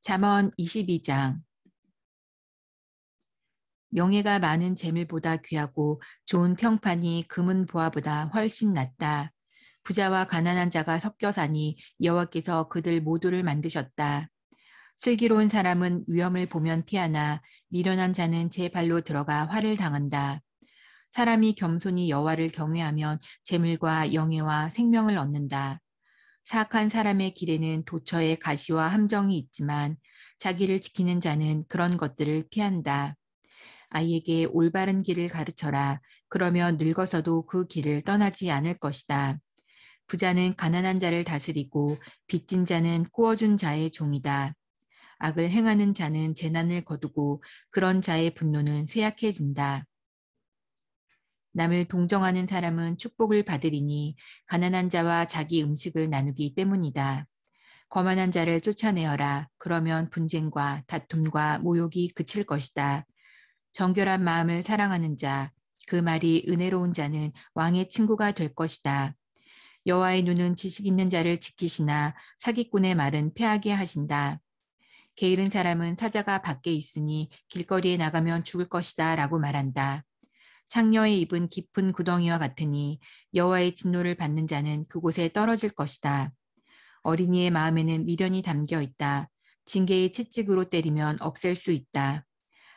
잠언 22장. 명예가 많은 재물보다 귀하고 좋은 평판이 금은 보화보다 훨씬 낫다. 부자와 가난한 자가 섞여 사니 여호와께서 그들 모두를 만드셨다. 슬기로운 사람은 위험을 보면 피하나 미련한 자는 제 발로 들어가 화를 당한다. 사람이 겸손히 여호와를 경외하면 재물과 영예와 생명을 얻는다. 사악한 사람의 길에는 도처에 가시와 함정이 있지만 자기를 지키는 자는 그런 것들을 피한다. 아이에게 올바른 길을 가르쳐라. 그러면 늙어서도 그 길을 떠나지 않을 것이다. 부자는 가난한 자를 다스리고 빚진 자는 꾸어준 자의 종이다. 악을 행하는 자는 재난을 거두고 그런 자의 분노는 쇠약해진다. 남을 동정하는 사람은 축복을 받으리니 가난한 자와 자기 음식을 나누기 때문이다. 거만한 자를 쫓아내어라. 그러면 분쟁과 다툼과 모욕이 그칠 것이다. 정결한 마음을 사랑하는 자, 그 말이 은혜로운 자는 왕의 친구가 될 것이다. 여호와의 눈은 지식 있는 자를 지키시나 사기꾼의 말은 패하게 하신다. 게으른 사람은 사자가 밖에 있으니 길거리에 나가면 죽을 것이다 라고 말한다. 창녀의 입은 깊은 구덩이와 같으니 여호와의 진노를 받는 자는 그곳에 떨어질 것이다. 어린이의 마음에는 미련이 담겨 있다. 징계의 채찍으로 때리면 없앨 수 있다.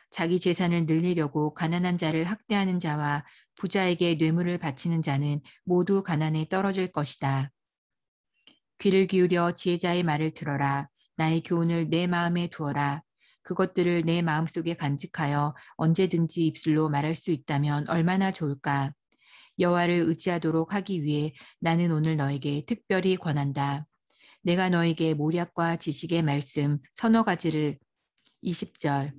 자기 재산을 늘리려고 가난한 자를 학대하는 자와 부자에게 뇌물을 바치는 자는 모두 가난에 떨어질 것이다. 귀를 기울여 지혜자의 말을 들어라. 나의 교훈을 내 마음에 두어라. 그것들을 내 마음속에 간직하여 언제든지 입술로 말할 수 있다면 얼마나 좋을까. 여호와를 의지하도록 하기 위해 나는 오늘 너에게 특별히 권한다. 내가 너에게 모략과 지식의 말씀 서너 가지를 20절.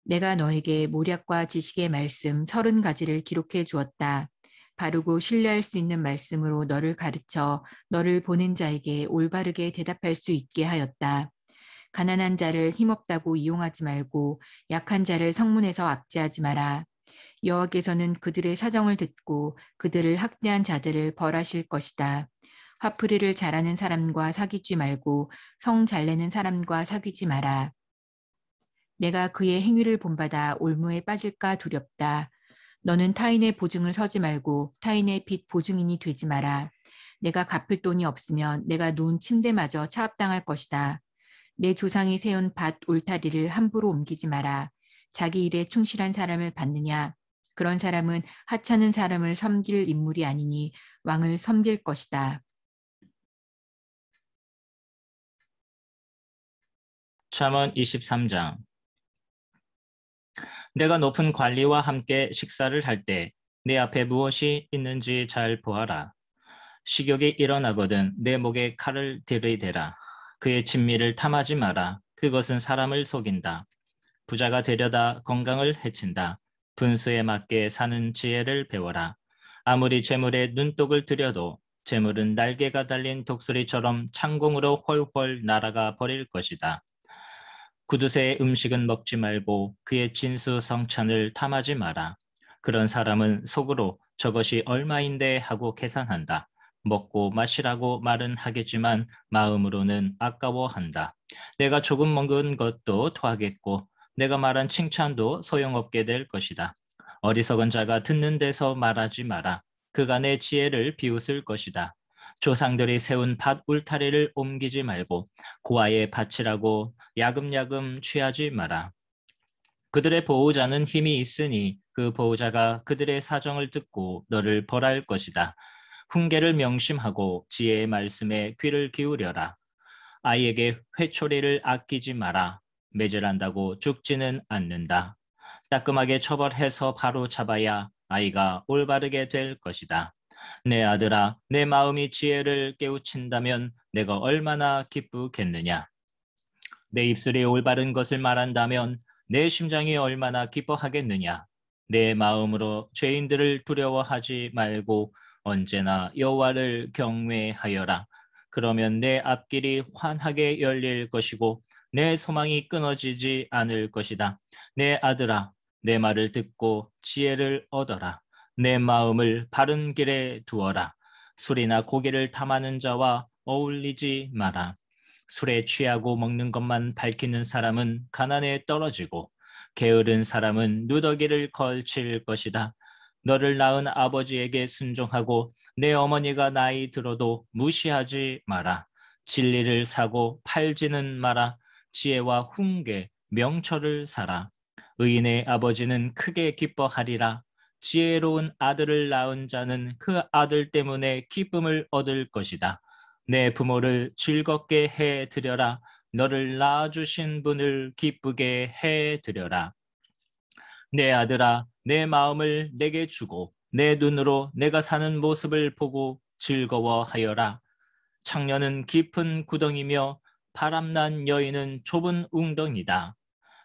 내가 너에게 모략과 지식의 말씀 30가지를 기록해 주었다. 바르고 신뢰할 수 있는 말씀으로 너를 가르쳐 너를 보는 자에게 올바르게 대답할 수 있게 하였다. 가난한 자를 힘없다고 이용하지 말고 약한 자를 성문에서 압제하지 마라. 여호와께서는 그들의 사정을 듣고 그들을 학대한 자들을 벌하실 것이다. 화풀이를 잘하는 사람과 사귀지 말고 성 잘 내는 사람과 사귀지 마라. 내가 그의 행위를 본받아 올무에 빠질까 두렵다. 너는 타인의 보증을 서지 말고 타인의 빚 보증인이 되지 마라. 내가 갚을 돈이 없으면 내가 누운 침대마저 차압당할 것이다. 내 조상이 세운 밭 울타리를 함부로 옮기지 마라. 자기 일에 충실한 사람을 받느냐? 그런 사람은 하찮은 사람을 섬길 인물이 아니니 왕을 섬길 것이다. 잠언 23장. 내가 높은 관리와 함께 식사를 할 때 내 앞에 무엇이 있는지 잘 보아라. 식욕이 일어나거든 내 목에 칼을 들이대라. 그의 진미를 탐하지 마라. 그것은 사람을 속인다. 부자가 되려다 건강을 해친다. 분수에 맞게 사는 지혜를 배워라. 아무리 재물에 눈독을 들여도 재물은 날개가 달린 독수리처럼 창공으로 훨훨 날아가 버릴 것이다. 구두쇠의 음식은 먹지 말고 그의 진수성찬을 탐하지 마라. 그런 사람은 속으로 저것이 얼마인데 하고 계산한다. 먹고 마시라고 말은 하겠지만 마음으로는 아까워한다. 내가 조금 먹은 것도 토하겠고 내가 말한 칭찬도 소용없게 될 것이다. 어리석은 자가 듣는 데서 말하지 마라. 그가 내 지혜를 비웃을 것이다. 조상들이 세운 밭 울타리를 옮기지 말고 고아의 밭이라고 야금야금 취하지 마라. 그들의 보호자는 힘이 있으니 그 보호자가 그들의 사정을 듣고 너를 벌할 것이다. 훈계를 명심하고 지혜의 말씀에 귀를 기울여라. 아이에게 회초리를 아끼지 마라. 매질한다고 죽지는 않는다. 따끔하게 처벌해서 바로 잡아야 아이가 올바르게 될 것이다. 내 아들아, 내 마음이 지혜를 깨우친다면 내가 얼마나 기쁘겠느냐. 내 입술이 올바른 것을 말한다면 내 심장이 얼마나 기뻐하겠느냐. 내 마음으로 죄인들을 두려워하지 말고 언제나 여호와를 경외하여라. 그러면 내 앞길이 환하게 열릴 것이고 내 소망이 끊어지지 않을 것이다. 내 아들아, 내 말을 듣고 지혜를 얻어라. 내 마음을 바른 길에 두어라. 술이나 고기를 탐하는 자와 어울리지 마라. 술에 취하고 먹는 것만 밝히는 사람은 가난에 떨어지고 게으른 사람은 누더기를 걸칠 것이다. 너를 낳은 아버지에게 순종하고 내 어머니가 나이 들어도 무시하지 마라. 진리를 사고 팔지는 마라. 지혜와 훈계, 명철을 사라. 의인의 아버지는 크게 기뻐하리라. 지혜로운 아들을 낳은 자는 그 아들 때문에 기쁨을 얻을 것이다. 내 부모를 즐겁게 해드려라. 너를 낳아주신 분을 기쁘게 해드려라. 내 아들아, 내 마음을 내게 주고 내 눈으로 내가 사는 모습을 보고 즐거워하여라. 창녀는 깊은 구덩이며 바람난 여인은 좁은 웅덩이다.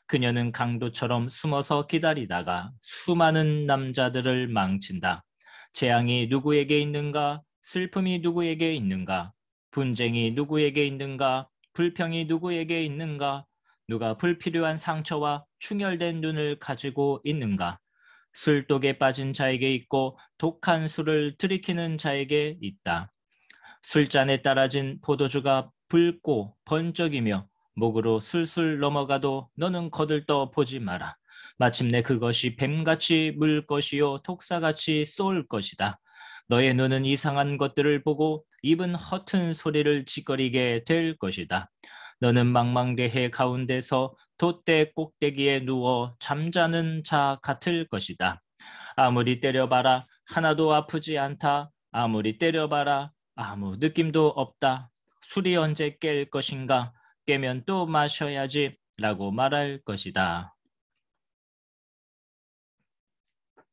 그녀는 강도처럼 숨어서 기다리다가 수많은 남자들을 망친다. 재앙이 누구에게 있는가? 슬픔이 누구에게 있는가? 분쟁이 누구에게 있는가? 불평이 누구에게 있는가? 누가 불필요한 상처와 충혈된 눈을 가지고 있는가? 술독에 빠진 자에게 있고 독한 술을 들이키는 자에게 있다. 술잔에 따라진 포도주가 붉고 번쩍이며 목으로 술술 넘어가도 너는 거들떠 보지 마라. 마침내 그것이 뱀같이 물 것이요 독사같이 쏠 것이다. 너의 눈은 이상한 것들을 보고 입은 허튼 소리를 짓거리게 될 것이다. 너는 망망대해 가운데서 돛대 꼭대기에 누워 잠자는 자 같을 것이다. 아무리 때려봐라 하나도 아프지 않다. 아무리 때려봐라 아무 느낌도 없다. 술이 언제 깰 것인가? 깨면 또 마셔야지 라고 말할 것이다.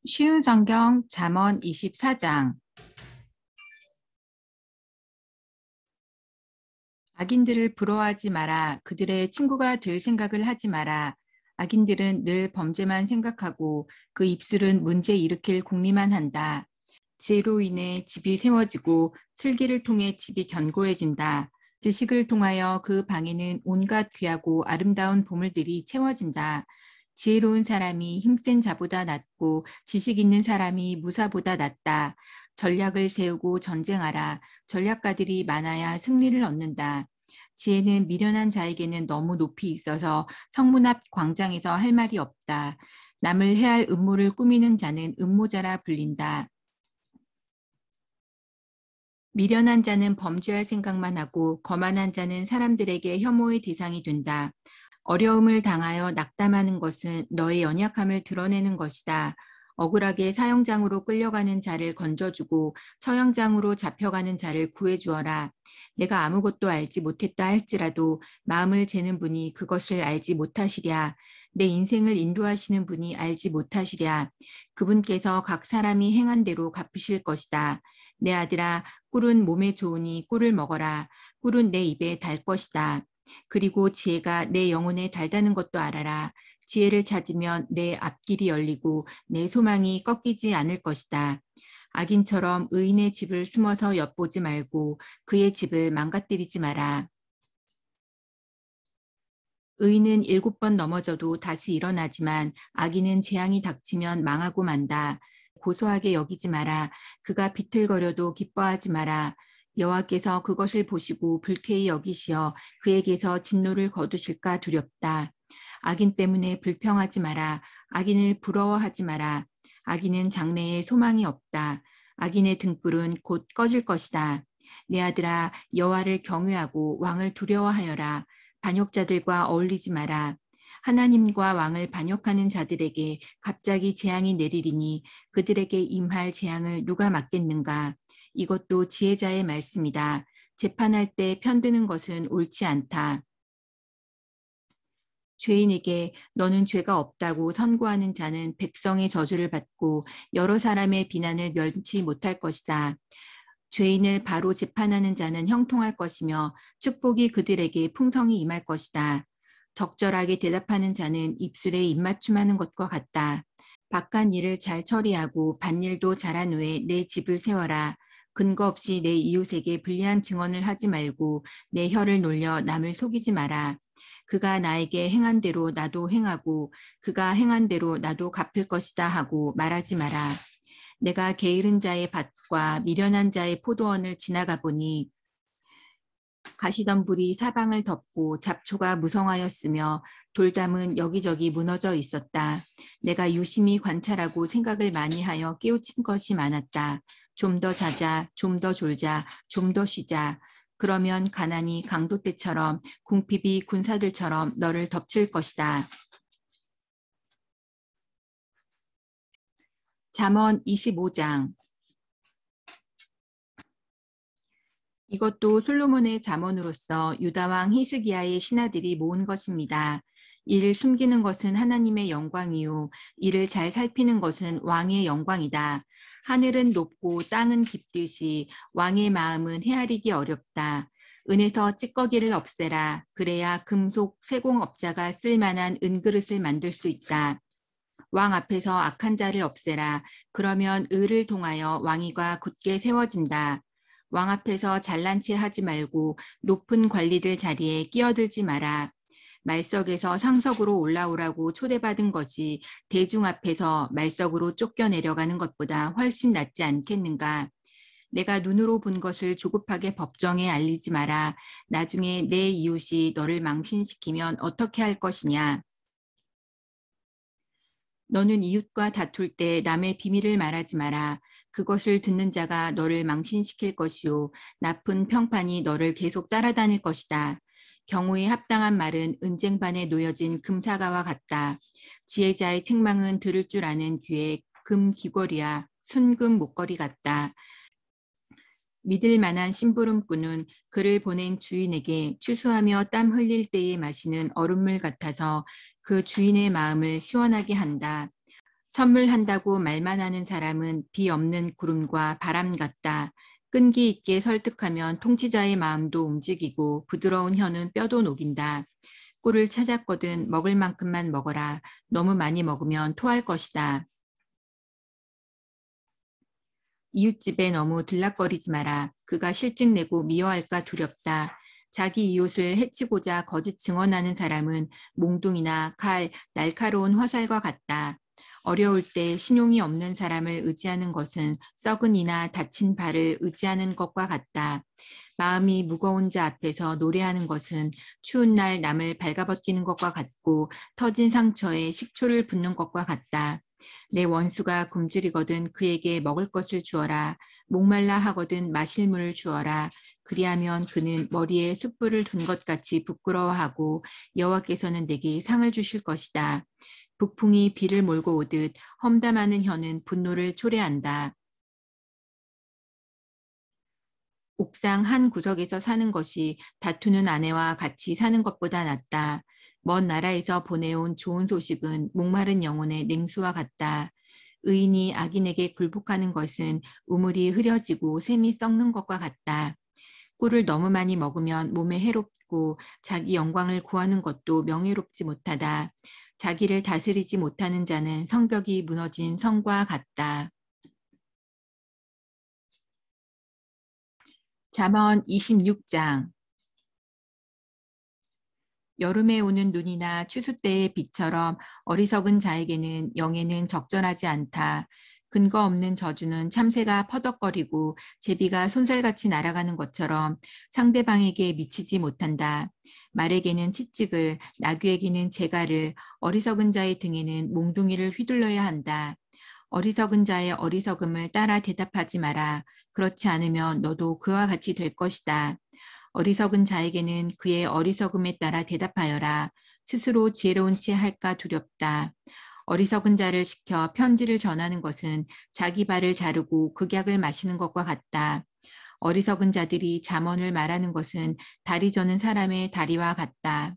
쉬운 성경 잠언 24장. 악인들을 부러워하지 마라. 그들의 친구가 될 생각을 하지 마라. 악인들은 늘 범죄만 생각하고 그 입술은 문제 일으킬 궁리만 한다. 지혜로 인해 집이 세워지고 슬기를 통해 집이 견고해진다. 지식을 통하여 그 방에는 온갖 귀하고 아름다운 보물들이 채워진다. 지혜로운 사람이 힘센 자보다 낫고 지식 있는 사람이 무사보다 낫다. 전략을 세우고 전쟁하라. 전략가들이 많아야 승리를 얻는다. 지혜는 미련한 자에게는 너무 높이 있어서 성문 앞 광장에서 할 말이 없다. 남을 해할 음모를 꾸미는 자는 음모자라 불린다. 미련한 자는 범죄할 생각만 하고 거만한 자는 사람들에게 혐오의 대상이 된다. 어려움을 당하여 낙담하는 것은 너의 연약함을 드러내는 것이다. 억울하게 사형장으로 끌려가는 자를 건져주고 처형장으로 잡혀가는 자를 구해주어라. 내가 아무것도 알지 못했다 할지라도 마음을 재는 분이 그것을 알지 못하시랴. 내 인생을 인도하시는 분이 알지 못하시랴. 그분께서 각 사람이 행한 대로 갚으실 것이다. 내 아들아, 꿀은 몸에 좋으니 꿀을 먹어라. 꿀은 내 입에 달 것이다. 그리고 지혜가 내 영혼에 달다는 것도 알아라. 지혜를 찾으면 내 앞길이 열리고 내 소망이 꺾이지 않을 것이다. 악인처럼 의인의 집을 숨어서 엿보지 말고 그의 집을 망가뜨리지 마라. 의인은 7번 넘어져도 다시 일어나지만 악인은 재앙이 닥치면 망하고 만다. 고소하게 여기지 마라. 그가 비틀거려도 기뻐하지 마라. 여호와께서 그것을 보시고 불쾌히 여기시어 그에게서 진노를 거두실까 두렵다. 악인 때문에 불평하지 마라. 악인을 부러워하지 마라. 악인은 장래에 소망이 없다. 악인의 등불은 곧 꺼질 것이다. 내 아들아, 여호와를 경외하고 왕을 두려워하여라. 반역자들과 어울리지 마라. 하나님과 왕을 반역하는 자들에게 갑자기 재앙이 내리리니 그들에게 임할 재앙을 누가 막겠는가. 이것도 지혜자의 말씀이다. 재판할 때 편드는 것은 옳지 않다. 죄인에게 너는 죄가 없다고 선고하는 자는 백성의 저주를 받고 여러 사람의 비난을 면치 못할 것이다. 죄인을 바로 재판하는 자는 형통할 것이며 축복이 그들에게 풍성히 임할 것이다. 적절하게 대답하는 자는 입술에 입맞춤하는 것과 같다. 바깥 일을 잘 처리하고 밭일도 잘한 후에 내 집을 세워라. 근거 없이 내 이웃에게 불리한 증언을 하지 말고 내 혀를 놀려 남을 속이지 마라. 그가 나에게 행한 대로 나도 행하고 그가 행한 대로 나도 갚을 것이다 하고 말하지 마라. 내가 게으른 자의 밭과 미련한 자의 포도원을 지나가 보니 가시덤불이 사방을 덮고 잡초가 무성하였으며 돌담은 여기저기 무너져 있었다. 내가 유심히 관찰하고 생각을 많이 하여 깨우친 것이 많았다. 좀 더 자자, 좀 더 졸자, 좀 더 쉬자. 그러면 가난이 강도 때처럼 궁핍이 군사들처럼 너를 덮칠 것이다. 잠언 25장. 이것도 솔로몬의 잠언으로서 유다왕 히스기야의 신하들이 모은 것입니다. 이를 숨기는 것은 하나님의 영광이요 이를 잘 살피는 것은 왕의 영광이다. 하늘은 높고 땅은 깊듯이 왕의 마음은 헤아리기 어렵다. 은에서 찌꺼기를 없애라. 그래야 금속 세공업자가 쓸만한 은그릇을 만들 수 있다. 왕 앞에서 악한 자를 없애라. 그러면 의를 통하여 왕위가 굳게 세워진다. 왕 앞에서 잘난 체 하지 말고 높은 관리들 자리에 끼어들지 마라. 말석에서 상석으로 올라오라고 초대받은 것이 대중 앞에서 말석으로 쫓겨내려가는 것보다 훨씬 낫지 않겠는가. 내가 눈으로 본 것을 조급하게 법정에 알리지 마라. 나중에 내 이웃이 너를 망신시키면 어떻게 할 것이냐. 너는 이웃과 다툴 때 남의 비밀을 말하지 마라. 그것을 듣는 자가 너를 망신시킬 것이요. 나쁜 평판이 너를 계속 따라다닐 것이다. 경우에 합당한 말은 은쟁반에 놓여진 금사과와 같다. 지혜자의 책망은 들을 줄 아는 귀에 금 귀걸이야 순금 목걸이 같다. 믿을 만한 심부름꾼은 그를 보낸 주인에게 추수하며 땀 흘릴 때에 마시는 얼음물 같아서 그 주인의 마음을 시원하게 한다. 선물한다고 말만 하는 사람은 비 없는 구름과 바람 같다. 끈기 있게 설득하면 통치자의 마음도 움직이고 부드러운 혀는 뼈도 녹인다. 꿀을 찾았거든 먹을 만큼만 먹어라. 너무 많이 먹으면 토할 것이다. 이웃집에 너무 들락거리지 마라. 그가 실증내고 미워할까 두렵다. 자기 이웃을 해치고자 거짓 증언하는 사람은 몽둥이나 칼, 날카로운 화살과 같다. 어려울 때 신용이 없는 사람을 의지하는 것은 썩은 이나 다친 발을 의지하는 것과 같다. 마음이 무거운 자 앞에서 노래하는 것은 추운 날 남을 발가벗기는 것과 같고 터진 상처에 식초를 붓는 것과 같다. 내 원수가 굶주리거든 그에게 먹을 것을 주어라. 목말라 하거든 마실 물을 주어라. 그리하면 그는 머리에 숯불을 둔 것 같이 부끄러워하고 여호와께서는 내게 상을 주실 것이다. 북풍이 비를 몰고 오듯 험담하는 혀는 분노를 초래한다. 옥상 한 구석에서 사는 것이 다투는 아내와 같이 사는 것보다 낫다. 먼 나라에서 보내온 좋은 소식은 목마른 영혼의 냉수와 같다. 의인이 악인에게 굴복하는 것은 우물이 흐려지고 샘이 썩는 것과 같다. 꿀을 너무 많이 먹으면 몸에 해롭고 자기 영광을 구하는 것도 명예롭지 못하다. 자기를 다스리지 못하는 자는 성벽이 무너진 성과 같다. 잠언 26장. 여름에 오는 눈이나 추수 때의 비처럼 어리석은 자에게는 영예는 적절하지 않다. 근거 없는 저주는 참새가 퍼덕거리고 제비가 손살같이 날아가는 것처럼 상대방에게 미치지 못한다. 말에게는 채찍을, 나귀에게는 재갈을, 어리석은 자의 등에는 몽둥이를 휘둘러야 한다. 어리석은 자의 어리석음을 따라 대답하지 마라. 그렇지 않으면 너도 그와 같이 될 것이다. 어리석은 자에게는 그의 어리석음에 따라 대답하여라. 스스로 지혜로운 채 할까 두렵다. 어리석은 자를 시켜 편지를 전하는 것은 자기 발을 자르고 극약을 마시는 것과 같다. 어리석은 자들이 잠언을 말하는 것은 다리 저는 사람의 다리와 같다.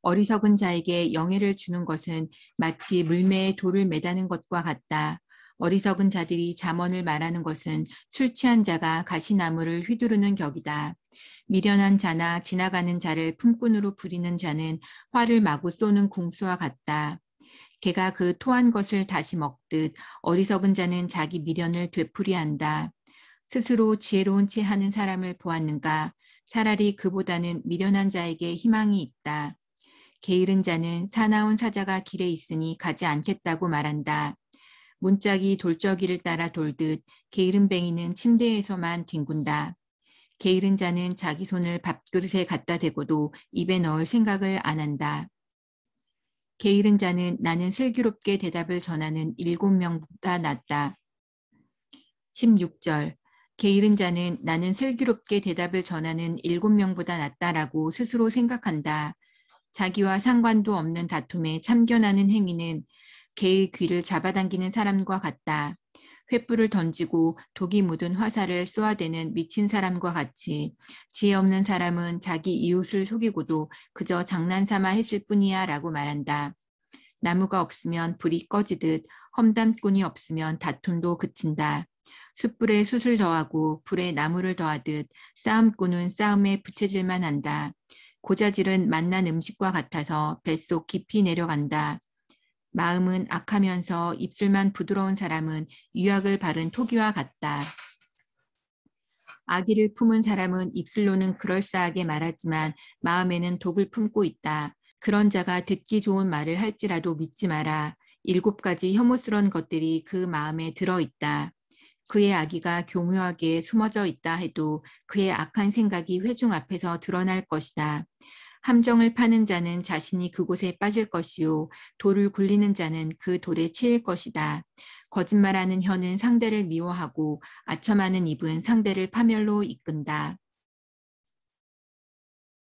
어리석은 자에게 영예를 주는 것은 마치 물매에 돌을 매다는 것과 같다. 어리석은 자들이 잠언을 말하는 것은 술 취한 자가 가시나무를 휘두르는 격이다. 미련한 자나 지나가는 자를 품꾼으로 부리는 자는 활을 마구 쏘는 궁수와 같다. 개가 그 토한 것을 다시 먹듯 어리석은 자는 자기 미련을 되풀이한다. 스스로 지혜로운 채 하는 사람을 보았는가? 차라리 그보다는 미련한 자에게 희망이 있다. 게으른 자는 사나운 사자가 길에 있으니 가지 않겠다고 말한다. 문짝이 돌적이를 따라 돌듯 게으름뱅이는 침대에서만 뒹군다. 게으른 자는 자기 손을 밥그릇에 갖다 대고도 입에 넣을 생각을 안 한다. 게으른 자는 나는 슬기롭게 대답을 전하는 7명보다 낫다. 16절. 게으른 자는 나는 슬기롭게 대답을 전하는 7명보다 낫다라고 스스로 생각한다. 자기와 상관도 없는 다툼에 참견하는 행위는 개의 귀를 잡아당기는 사람과 같다. 횃불을 던지고 독이 묻은 화살을 쏘아대는 미친 사람과 같이 지혜 없는 사람은 자기 이웃을 속이고도 그저 장난삼아 했을 뿐이야 라고 말한다. 나무가 없으면 불이 꺼지듯 험담꾼이 없으면 다툼도 그친다. 숯불에 숯을 더하고 불에 나무를 더하듯 싸움꾼은 싸움에 부채질만 한다. 고자질은 맛난 음식과 같아서 뱃속 깊이 내려간다. 마음은 악하면서 입술만 부드러운 사람은 유약을 바른 토기와 같다. 악의를 품은 사람은 입술로는 그럴싸하게 말하지만 마음에는 독을 품고 있다. 그런 자가 듣기 좋은 말을 할지라도 믿지 마라. 7가지 혐오스러운 것들이 그 마음에 들어있다. 그의 악의가 교묘하게 숨어져 있다 해도 그의 악한 생각이 회중 앞에서 드러날 것이다. 함정을 파는 자는 자신이 그곳에 빠질 것이요 돌을 굴리는 자는 그 돌에 치일 것이다. 거짓말하는 혀는 상대를 미워하고 아첨하는 입은 상대를 파멸로 이끈다.